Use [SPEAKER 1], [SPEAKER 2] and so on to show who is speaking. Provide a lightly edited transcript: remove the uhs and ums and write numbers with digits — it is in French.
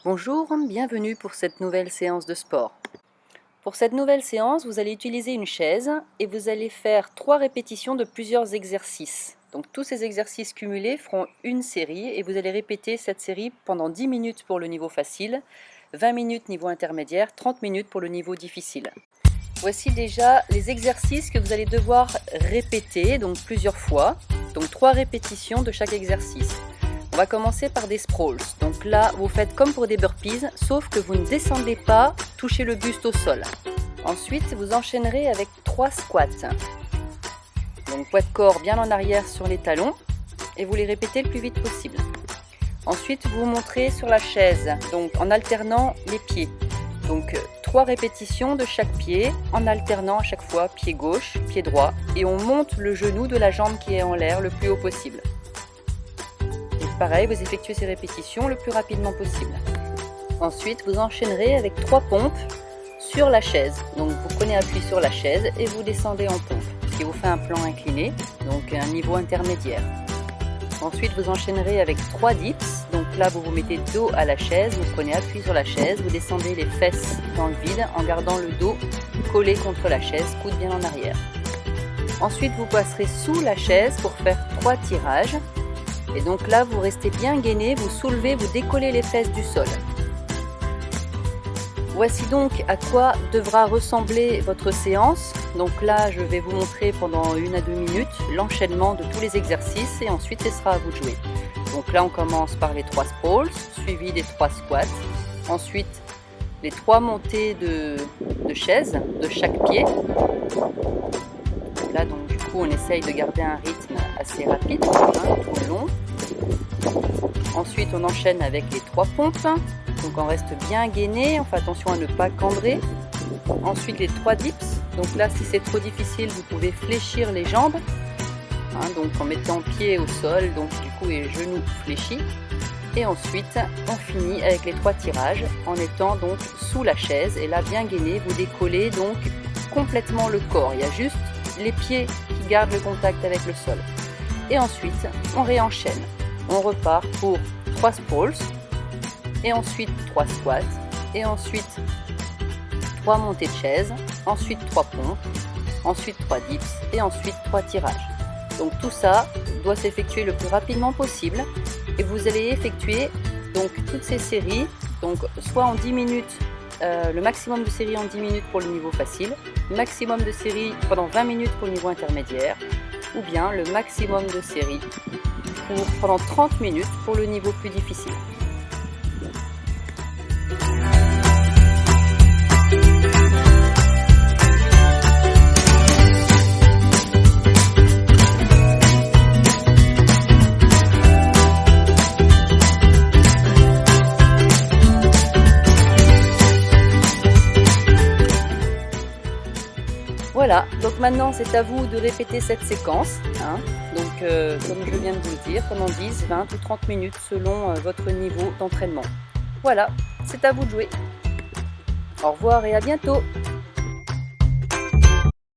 [SPEAKER 1] Bonjour, bienvenue pour cette nouvelle séance de sport. Pour cette nouvelle séance, vous allez utiliser une chaise et vous allez faire 3 répétitions de plusieurs exercices. Donc tous ces exercices cumulés feront une série et vous allez répéter cette série pendant 10 minutes pour le niveau facile, 20 minutes niveau intermédiaire, 30 minutes pour le niveau difficile. Voici déjà les exercices que vous allez devoir répéter, donc plusieurs fois, donc 3 répétitions de chaque exercice. On va commencer par des sprawls. Donc là, vous faites comme pour des burpees, sauf que vous ne descendez pas, touchez le buste au sol. Ensuite, vous enchaînerez avec 3 squats. Donc poids de corps bien en arrière sur les talons et vous les répétez le plus vite possible. Ensuite, vous montrez sur la chaise, donc en alternant les pieds. Donc 3 répétitions de chaque pied en alternant à chaque fois pied gauche, pied droit et on monte le genou de la jambe qui est en l'air le plus haut possible. Pareil, vous effectuez ces répétitions le plus rapidement possible. Ensuite, vous enchaînerez avec 3 pompes sur la chaise. Donc vous prenez appui sur la chaise et vous descendez en pompe, ce qui vous fait un plan incliné, donc un niveau intermédiaire. Ensuite, vous enchaînerez avec 3 dips. Donc là, vous vous mettez dos à la chaise, vous prenez appui sur la chaise, vous descendez les fesses dans le vide en gardant le dos collé contre la chaise, coude bien en arrière. Ensuite, vous passerez sous la chaise pour faire 3 tirages. Et donc là, vous restez bien gainé, vous soulevez, vous décollez les fesses du sol. Voici donc à quoi devra ressembler votre séance. Donc là, je vais vous montrer pendant 1 à 2 minutes l'enchaînement de tous les exercices et ensuite ce sera à vous de jouer. Donc là, on commence par les 3 sprawls, suivi des 3 squats. Ensuite, les 3 montées de chaise de chaque pied. Là, donc du coup, on essaye de garder un rythme assez rapide, tout le long. Ensuite, on enchaîne avec les 3 pompes. Donc, on reste bien gainé. On fait attention à ne pas cambrer. Ensuite, les 3 dips. Donc là, si c'est trop difficile, vous pouvez fléchir les jambes. Donc en mettant pied au sol, donc du coup, et genoux fléchis. Et ensuite, on finit avec les 3 tirages en étant donc sous la chaise. Et là, bien gainé, vous décollez donc complètement le corps. Il y a juste les pieds qui gardent le contact avec le sol. Et ensuite, on réenchaîne. On repart pour 3 sprawls, et ensuite 3 squats, et ensuite 3 montées de chaise, ensuite 3 pompes, ensuite 3 dips, et ensuite 3 tirages. Donc tout ça doit s'effectuer le plus rapidement possible, et vous allez effectuer donc toutes ces séries, donc soit en 10 minutes, le maximum de séries en 10 minutes pour le niveau facile, maximum de séries pendant 20 minutes pour le niveau intermédiaire, ou bien le maximum de séries pendant 30 minutes pour le niveau plus difficile. Voilà, donc maintenant c'est à vous de répéter cette séquence, donc comme je viens de vous le dire, pendant 10, 20 ou 30 minutes selon votre niveau d'entraînement. Voilà, c'est à vous de jouer. Au revoir et à bientôt.